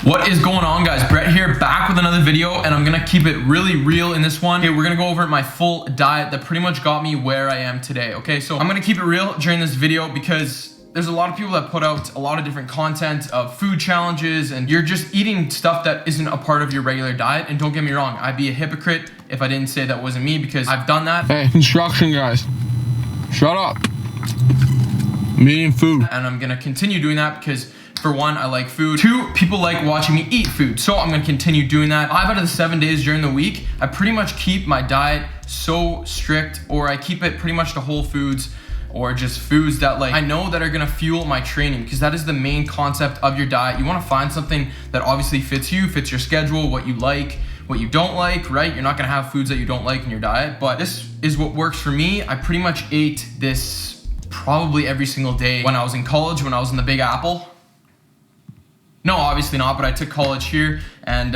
What is going on, guys? Bret here, back with another video, and I'm gonna keep it really real in this one. Okay, we're gonna go over my full diet that pretty much got me where I am today. Okay, so I'm gonna keep it real during this video because there's a lot of people that put out a lot of different content of food challenges, and you're just eating stuff that isn't a part of your regular diet. And don't get me wrong, I'd be a hypocrite if I didn't say that wasn't me, because I've done that. Hey, instruction, guys. Shut up. I'm eating food. And I'm gonna continue doing that because, for one, I like food. Two, people like watching me eat food. So I'm gonna continue doing that. 5 out of the 7 days during the week, I pretty much keep my diet so strict, or I keep it pretty much to whole foods, or just foods that like I know that are gonna fuel my training, because that is the main concept of your diet. You wanna find something that obviously fits you, fits your schedule, what you like, what you don't like, right? You're not gonna have foods that you don't like in your diet, but this is what works for me. I pretty much ate this probably every single day when I was in college, when I was in the Big Apple. No, obviously not, but I took college here, and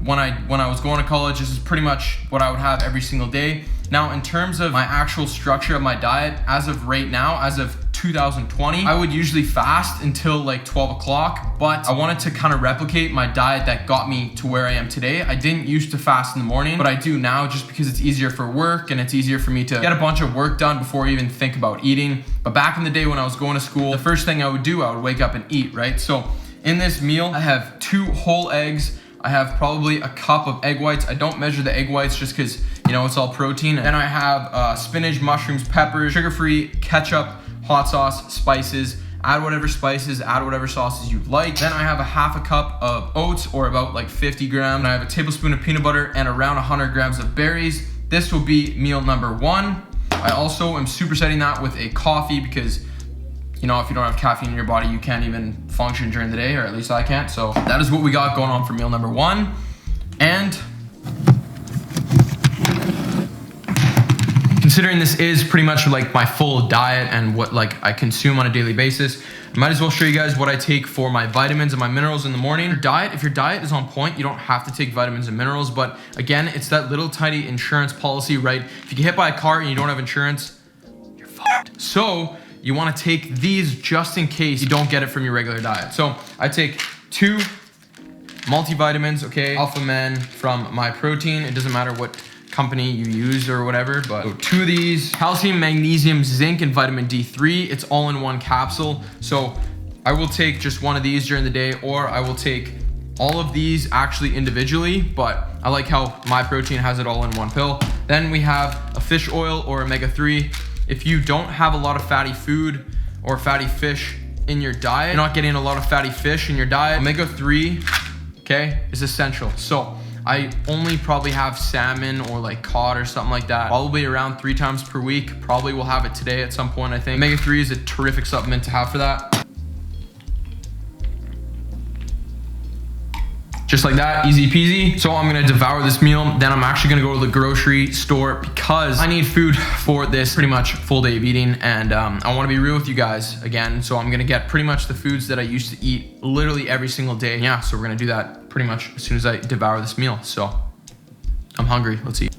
when I was going to college, this is pretty much what I would have every single day. Now, in terms of my actual structure of my diet, as of right now, as of 2020, I would usually fast until like 12 o'clock, but I wanted to kind of replicate my diet that got me to where I am today. I didn't used to fast in the morning, but I do now, just because it's easier for work and it's easier for me to get a bunch of work done before I even think about eating. But back in the day when I was going to school, the first thing I would do, I would wake up and eat, right? So in this meal, I have 2 whole eggs. I have probably a cup of egg whites. I don't measure the egg whites just because, you know, it's all protein. Then I have spinach, mushrooms, peppers, sugar-free, ketchup, hot sauce, spices. Add whatever spices, add whatever sauces you like. Then I have a half a cup of oats, or about like 50 grams. And I have a tablespoon of peanut butter and around 100 grams of berries. This will be meal number 1. I also am supersetting that with a coffee because, you know, if you don't have caffeine in your body, you can't even function during the day, or at least I can't. So that is what we got going on for meal number 1. And considering this is pretty much like my full diet and what like I consume on a daily basis, I might as well show you guys what I take for my vitamins and my minerals in the morning. If your diet is on point, you don't have to take vitamins and minerals, but again, it's that little tiny insurance policy, right? If you get hit by a car and you don't have insurance, you're fucked. So you want to take these just in case you don't get it from your regular diet. So I take 2 multivitamins, okay, Alpha Men from My Protein. It doesn't matter what company you use or whatever, but 2 of these. Calcium, magnesium, zinc, and vitamin D3. It's all in one capsule. So I will take just one of these during the day, or I will take all of these actually individually, but I like how My Protein has it all in one pill. Then we have a fish oil or omega-3. If you don't have a lot of fatty food or fatty fish in your diet, you're not getting a lot of fatty fish in your diet, omega-3, okay, is essential. So I only probably have salmon or like cod or something like that, probably around 3 times per week. Probably will have it today at some point, I think. Omega-3 is a terrific supplement to have for that. Just like that, easy peasy. So I'm gonna devour this meal. Then I'm actually gonna go to the grocery store because I need food for this pretty much full day of eating. And I wanna be real with you guys again. So I'm gonna get pretty much the foods that I used to eat literally every single day. Yeah, so we're gonna do that pretty much as soon as I devour this meal. So I'm hungry, let's eat.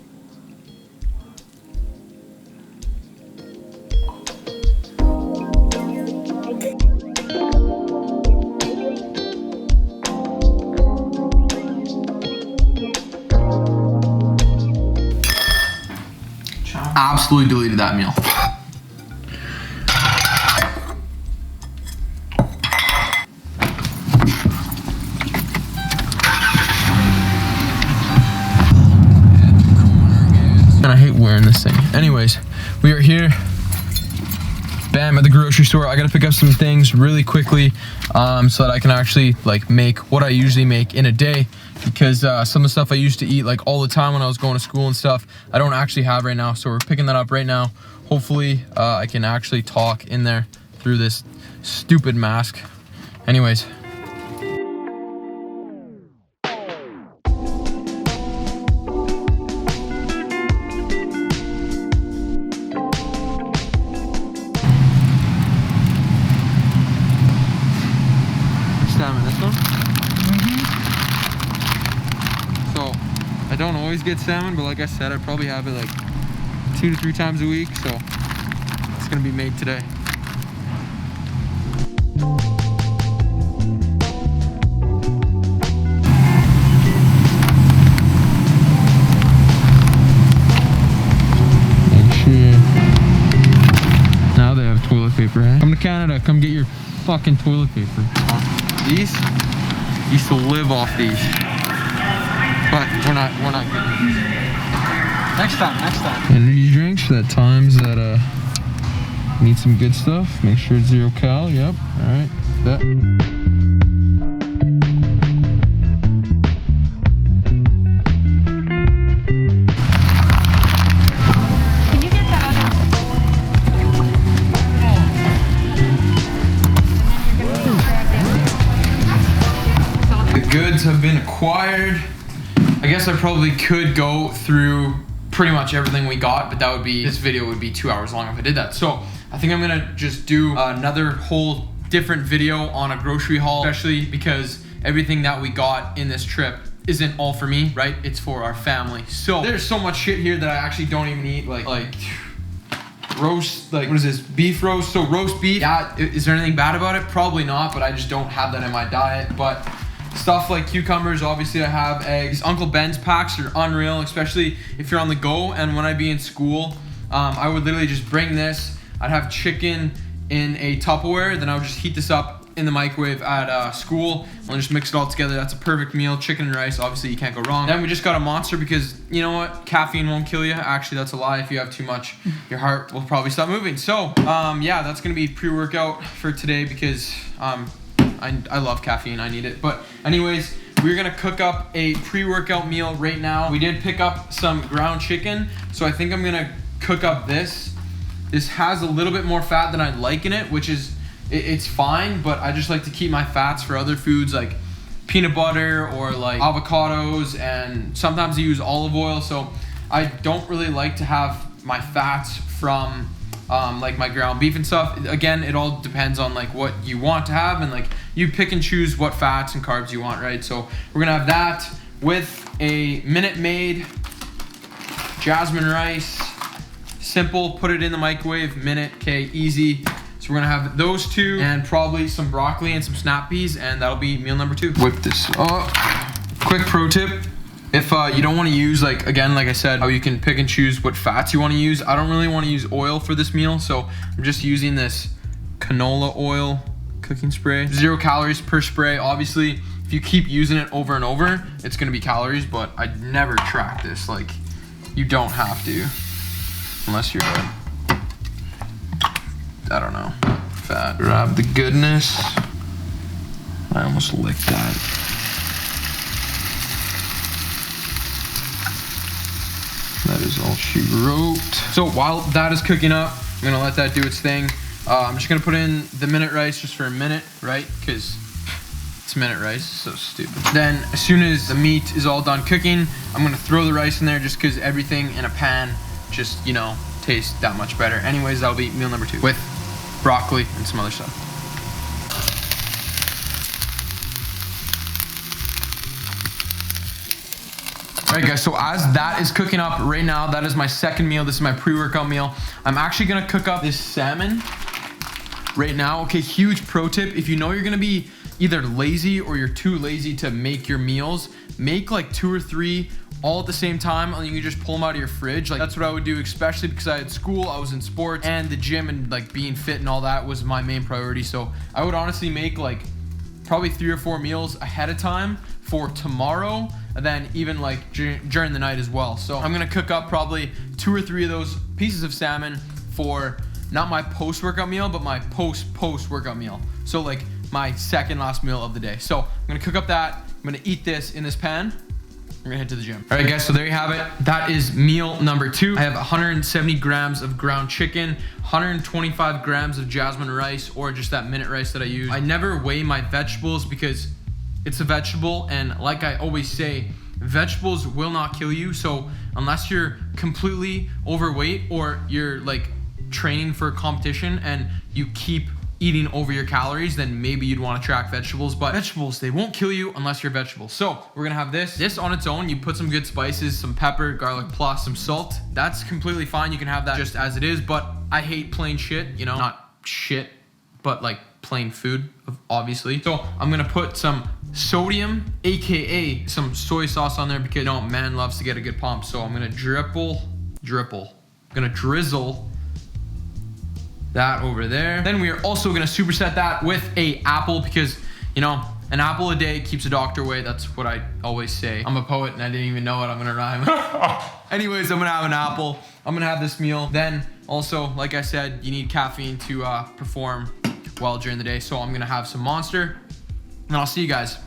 Absolutely deleted that meal. And I hate wearing this thing. Anyways, we are here. Bam, at the grocery store. I gotta pick up some things really quickly so that I can actually like make what I usually make in a day, because some of the stuff I used to eat like all the time when I was going to school and stuff, I don't actually have right now. So we're picking that up right now. Hopefully I can actually talk in there through this stupid mask. Anyways. This one? So I don't always get salmon, but like I said, I probably have it like 2 to 3 times a week, so it's gonna be made today. Bret. Come to Canada, come get your fucking toilet paper. These used to live off these. But we're not getting these. Next time. Energy drinks at times that need some good stuff. Make sure it's 0 cal. Yep. Alright. That. Goods have been acquired. I guess I probably could go through pretty much everything we got, but this video would be 2 hours long if I did that. So I think I'm gonna just do another whole different video on a grocery haul, especially because everything that we got in this trip isn't all for me, right? It's for our family. So there's so much shit here that I actually don't even eat, like roast, like what is this, beef roast? So roast beef, yeah, is there anything bad about it? Probably not, but I just don't have that in my diet. But stuff like cucumbers, obviously I have eggs. Uncle Ben's packs are unreal, especially if you're on the go. And when I'd be in school, I would literally just bring this. I'd have chicken in a Tupperware, then I would just heat this up in the microwave at school and just mix it all together. That's a perfect meal. Chicken and rice, obviously you can't go wrong. Then we just got a Monster because, you know what, caffeine won't kill you. Actually, that's a lie. If you have too much, your heart will probably stop moving. So yeah, that's gonna be pre-workout for today because I love caffeine, I need it. But anyways, we're gonna cook up a pre-workout meal right now. We did pick up some ground chicken, so I think I'm gonna cook up this. This has a little bit more fat than I'd like in it, which is, it's fine, but I just like to keep my fats for other foods like peanut butter or like avocados, and sometimes I use olive oil, so I don't really like to have my fats from like my ground beef and stuff. Again, it all depends on like what you want to have, and like you pick and choose what fats and carbs you want, right? So we're gonna have that with a Minute Maid jasmine rice. Simple, put it in the microwave, minute, okay, easy. So we're gonna have those two and probably some broccoli and some snap peas, and that'll be meal number 2. Whip this up. Quick pro tip. If you don't want to use, like, again, like I said, how you can pick and choose what fats you want to use. I don't really want to use oil for this meal, so I'm just using this canola oil cooking spray. 0 calories per spray. Obviously, if you keep using it over and over, it's going to be calories, but I'd never track this. Like, you don't have to, unless you're, I don't know, fat. Grab the goodness. I almost licked that. That is all she wrote. So while that is cooking up, I'm gonna let that do its thing. I'm just gonna put in the minute rice just for a minute, right? Because it's minute rice, so stupid. Then as soon as the meat is all done cooking, I'm gonna throw the rice in there just because everything in a pan just, you know, tastes that much better. Anyways, that'll be meal number 2 with broccoli and some other stuff. Alright guys, so as that is cooking up right now, that is my second meal. This is my pre-workout meal. I'm actually gonna cook up this salmon right now. Okay, huge pro tip. If you know you're gonna be either lazy or you're too lazy to make your meals, make like 2 or 3 all at the same time, and you can just pull them out of your fridge. Like, that's what I would do, especially because I had school, I was in sports, and the gym and like being fit and all that was my main priority. So I would honestly make like probably 3 or 4 meals ahead of time for tomorrow, and then even like during the night as well. So I'm gonna cook up probably 2 or 3 of those pieces of salmon for not my post-workout meal, but my post-workout meal. So like my second last meal of the day. So I'm gonna cook up that. I'm gonna eat this in this pan. We're gonna head to the gym. All right guys, so there you have it. That is meal number 2. I have 170 grams of ground chicken, 125 grams of jasmine rice, or just that minute rice that I use. I never weigh my vegetables because it's a vegetable, and like I always say, vegetables will not kill you. So unless you're completely overweight or you're like training for a competition and you keep eating over your calories, then maybe you'd want to track vegetables. But vegetables, they won't kill you unless you're vegetables. So we're gonna have this on its own. You put some good spices, some pepper, garlic plus some salt. That's completely fine. You can have that just as it is, but I hate plain shit, you know, not shit, but like plain food, obviously. So I'm gonna put some sodium, aka some soy sauce on there, because, you know, man loves to get a good pump. So I'm gonna drizzle that over there. Then we are also gonna superset that with a apple because, you know, an apple a day keeps a doctor away. That's what I always say. I'm a poet and I didn't even know it. I'm gonna rhyme. Anyways, I'm gonna have an apple. I'm gonna have this meal. Then also, like I said, you need caffeine to perform well during the day. So I'm gonna have some Monster and I'll see you guys.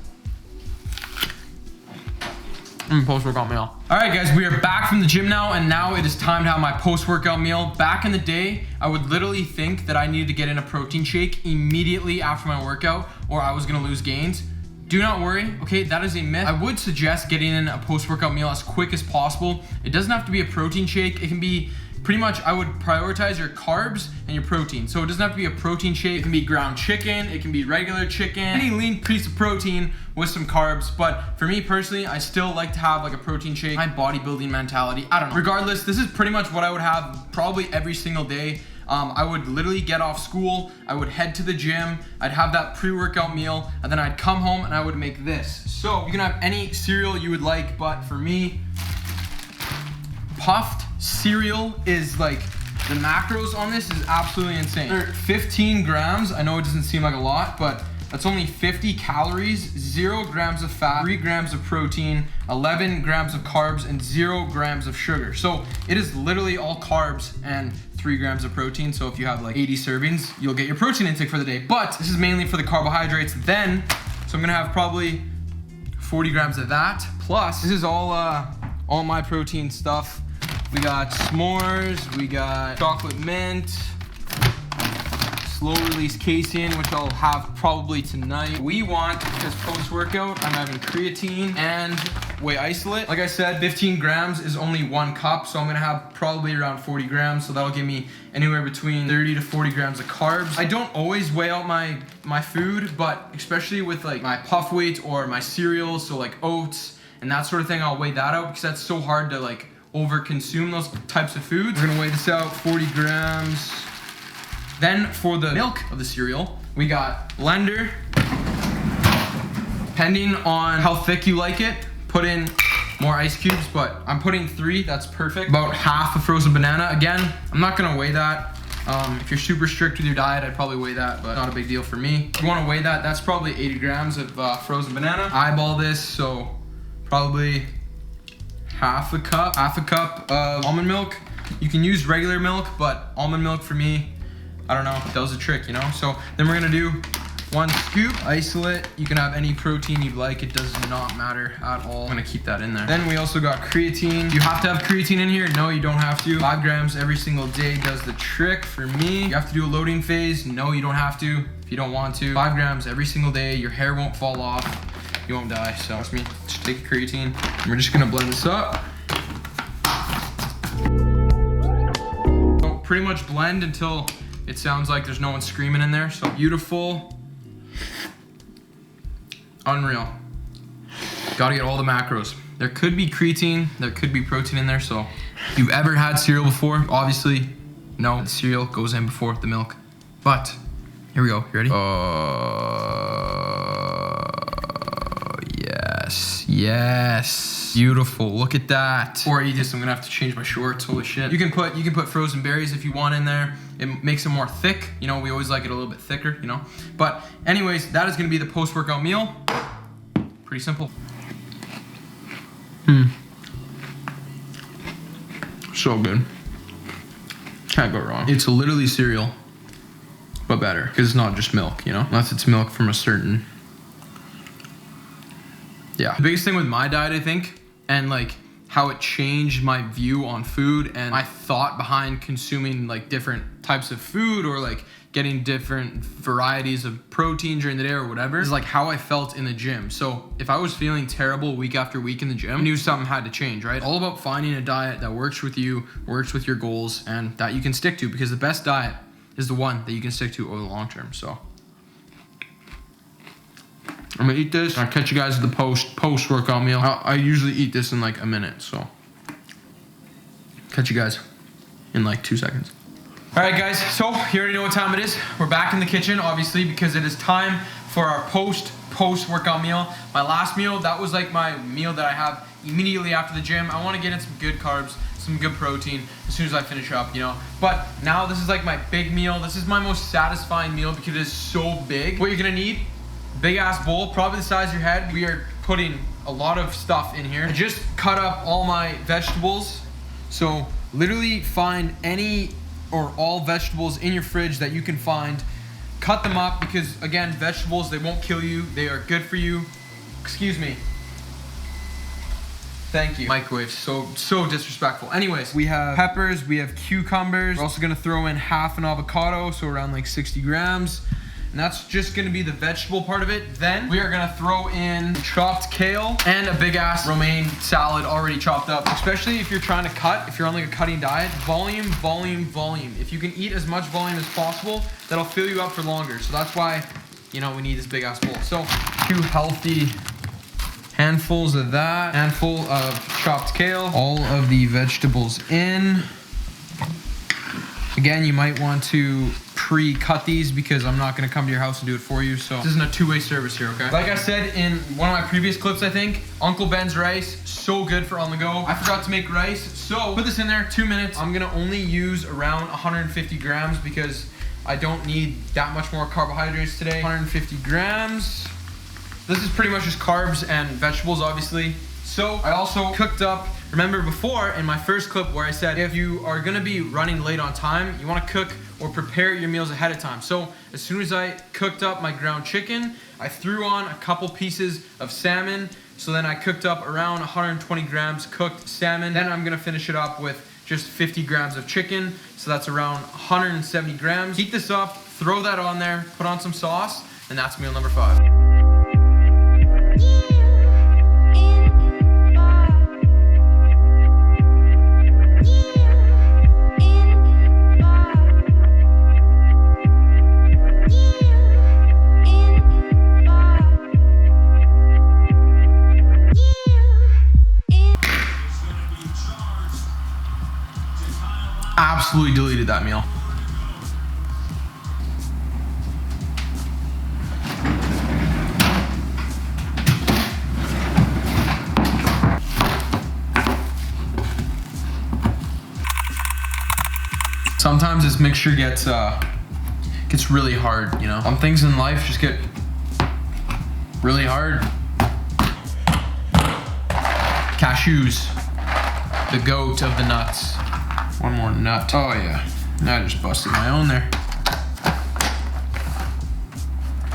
Post-workout meal. All right, guys, we are back from the gym now, and now it is time to have my post-workout meal. Back in the day, I would literally think that I needed to get in a protein shake immediately after my workout, or I was gonna lose gains. Do not worry, okay, that is a myth. I would suggest getting in a post-workout meal as quick as possible. It doesn't have to be a protein shake. It can be pretty much, I would prioritize your carbs and your protein. So it doesn't have to be a protein shake. It can be ground chicken, it can be regular chicken, any lean piece of protein with some carbs. But for me personally, I still like to have like a protein shake. My bodybuilding mentality, I don't know. Regardless, this is pretty much what I would have probably every single day. I would literally get off school, I would head to the gym, I'd have that pre-workout meal, and then I'd come home and I would make this. So you can have any cereal you would like, but for me, puffed cereal is like, the macros on this is absolutely insane. They're 15 grams. I know it doesn't seem like a lot, but that's only 50 calories, 0 grams of fat, 3 grams of protein, 11 grams of carbs, and 0 grams of sugar. So it is literally all carbs and 3 grams of protein. So if you have like 80 servings, you'll get your protein intake for the day. But this is mainly for the carbohydrates then. So I'm gonna have probably 40 grams of that. Plus, this is all my protein stuff. We got s'mores, we got chocolate mint, slow release casein, which I'll have probably tonight. We want, because post-workout, I'm having creatine and whey isolate. Like I said, 15 grams is only 1 cup, so I'm gonna have probably around 40 grams, so that'll give me anywhere between 30 to 40 grams of carbs. I don't always weigh out my food, but especially with like my puff weight or my cereals, so like oats and that sort of thing, I'll weigh that out because that's so hard to like over consume those types of foods. We're gonna weigh this out, 40 grams. Then for the milk of the cereal, we got blender. Depending on how thick you like it, put in more ice cubes, but I'm putting 3, that's perfect. About half a frozen banana. Again, I'm not gonna weigh that. If you're super strict with your diet, I'd probably weigh that, but not a big deal for me. If you wanna weigh that, that's probably 80 grams of frozen banana. Eyeball this, so probably half a cup of almond milk. You can use regular milk, but almond milk for me, I don't know, does the trick, you know? So then we're gonna do 1 scoop isolate. You can have any protein you'd like, it does not matter at all. I'm gonna keep that in there. Then we also got creatine. You have to have creatine in here? No, you don't have to. 5 grams every single day does the trick for me. You have to do a loading phase? No, you don't have to if you don't want to. 5 grams every single day, your hair won't fall off. You won't die, so trust me, just take a creatine. And we're just gonna blend this up. So pretty much blend until it sounds like there's no one screaming in there. So beautiful. Unreal. Gotta get all the macros. There could be creatine, there could be protein in there, so if you've ever had cereal before, obviously, no, the cereal goes in before the milk. But, here we go, you ready? Yes, beautiful, look at that. Before I eat this, I'm gonna have to change my shorts, holy shit. You can put frozen berries if you want in there. It makes it more thick. You know, we always like it a little bit thicker, you know? But anyways, that is gonna be the post-workout meal. Pretty simple. So good. Can't go wrong. It's literally cereal, but better, because it's not just milk, you know? Unless it's milk from a certain... Yeah. The biggest thing with my diet, I think, and like how it changed my view on food and my thought behind consuming like different types of food or like getting different varieties of protein during the day or whatever, is like how I felt in the gym. So if I was feeling terrible week after week in the gym, I knew something had to change, right? All about finding a diet that works with you, works with your goals, and that you can stick to, because the best diet is the one that you can stick to over the long term. So I'm gonna eat this. I'll catch you guys at the post-workout meal. I usually eat this in like a minute, so catch you guys in like 2 seconds. All right, guys, so you already know what time it is. We're back in the kitchen, obviously, because it is time for our post-workout meal. My last meal, that was like my meal that I have immediately after the gym. I wanna get in some good carbs, some some good protein as soon as I finish up, you know. But now this is like my big meal. This is my most satisfying meal because it is so big. What you're gonna need, big ass bowl, probably the size of your head. We are putting a lot of stuff in here. I just cut up all my vegetables. So literally find any or all vegetables in your fridge that you can find. Cut them up because again, vegetables, they won't kill you. They are good for you. Excuse me. Thank you. Microwave, so disrespectful. Anyways, we have peppers, we have cucumbers. We're also gonna throw in half an avocado, so around like 60 grams. And that's just gonna be the vegetable part of it. Then we are gonna throw in chopped kale and a big ass romaine salad already chopped up. Especially if you're trying to cut, if you're on like a cutting diet, volume, volume, volume. If you can eat as much volume as possible, that'll fill you up for longer. So that's why, you know, we need this big ass bowl. So 2 healthy handfuls of that, handful of chopped kale, all of the vegetables in. Again, you might want to pre-cut these because I'm not gonna come to your house and do it for you. So this isn't a two-way service here, okay? Like I said in one of my previous clips, I think, Uncle Ben's rice, so good for on the go. I forgot to make rice, so put this in there, 2 minutes. I'm gonna only use around 150 grams because I don't need that much more carbohydrates today. 150 grams. This is pretty much just carbs and vegetables, obviously. So I also cooked up, remember before in my first clip where I said if you are gonna be running late on time, you wanna cook or prepare your meals ahead of time. So as soon as I cooked up my ground chicken, I threw on a couple pieces of salmon. So then I cooked up around 120 grams cooked salmon. Then I'm gonna finish it up with just 50 grams of chicken. So that's around 170 grams. Heat this up, throw that on there, put on some sauce, and that's meal number 5. Absolutely deleted that meal. Sometimes this mixture gets really hard, you know. Some things in life just get really hard. Cashews, the goat of the nuts. One more nut. Oh yeah, I just busted my own there.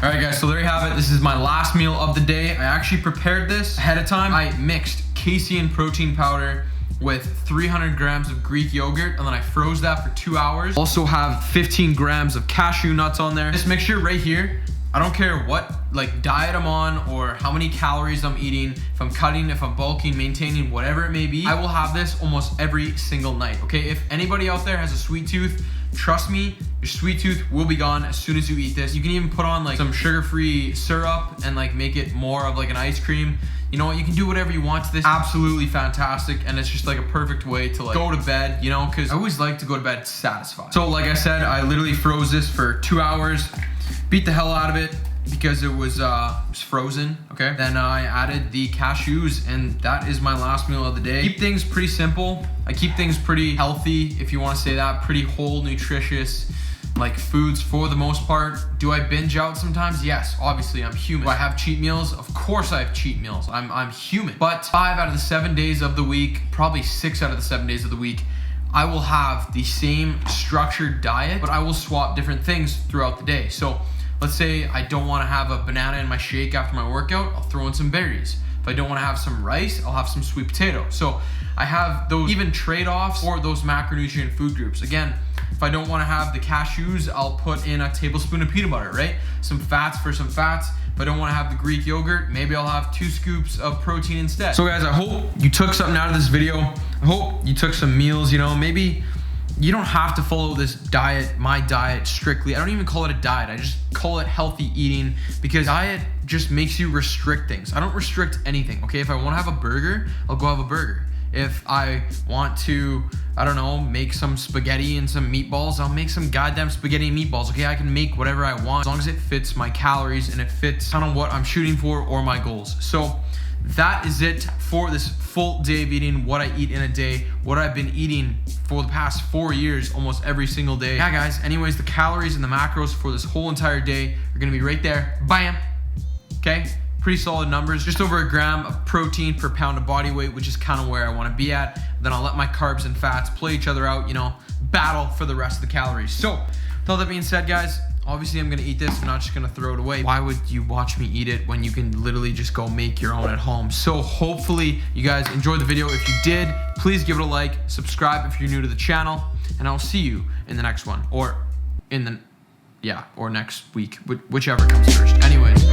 All right guys, so there you have it. This is my last meal of the day. I actually prepared this ahead of time. I mixed casein protein powder with 300 grams of Greek yogurt, and then I froze that for 2 hours. Also have 15 grams of cashew nuts on there. This mixture right here, I don't care what like diet I'm on or how many calories I'm eating, if I'm cutting, if I'm bulking, maintaining, whatever it may be, I will have this almost every single night, okay? If anybody out there has a sweet tooth, trust me, your sweet tooth will be gone as soon as you eat this. You can even put on like some sugar-free syrup and like make it more of like an ice cream. You know what, you can do whatever you want to this. Absolutely fantastic, and it's just like a perfect way to like go to bed, you know, because I always like to go to bed satisfied. So like I said, I literally froze this for 2 hours, beat the hell out of it because it was frozen, okay? Then I added the cashews, and that is my last meal of the day. Keep things pretty simple. I keep things pretty healthy, if you want to say that, pretty whole, nutritious, like foods for the most part. Do I binge out sometimes? Yes, obviously, I'm human. Do I have cheat meals? Of course I have cheat meals. I'm human. But 5 out of the 7 days of the week, probably 6 out of the 7 days of the week, I will have the same structured diet, but I will swap different things throughout the day. So let's say I don't want to have a banana in my shake after my workout, I'll throw in some berries. If I don't want to have some rice, I'll have some sweet potato. So I have those even trade-offs for those macronutrient food groups. Again, if I don't want to have the cashews, I'll put in a tablespoon of peanut butter, right? Some fats for some fats. If I don't want to have the Greek yogurt, maybe I'll have 2 scoops of protein instead. So guys, I hope you took something out of this video. I hope you took some meals, you know, maybe you don't have to follow this diet, my diet strictly. I don't even call it a diet. I just call it healthy eating, because diet just makes you restrict things. I don't restrict anything, okay? If I want to have a burger, I'll go have a burger. If I want to, I don't know, make some spaghetti and some meatballs, I'll make some goddamn spaghetti and meatballs, okay? I can make whatever I want as long as it fits my calories and it fits kind of what I'm shooting for or my goals. So that is it for this full day of eating, what I eat in a day, what I've been eating for the past 4 years, almost every single day. Yeah, guys, anyways, the calories and the macros for this whole entire day are gonna be right there. Bam. Okay, pretty solid numbers. Just over a gram of protein per pound of body weight, which is kind of where I wanna be at. Then I'll let my carbs and fats play each other out, you know, battle for the rest of the calories. So, with all that being said, guys, obviously I'm gonna eat this. I'm not just gonna throw it away. Why would you watch me eat it when you can literally just go make your own at home? So hopefully you guys enjoyed the video. If you did, please give it a like, subscribe if you're new to the channel, and I'll see you in the next one, or in the, yeah, or next week, whichever comes first. Anyways.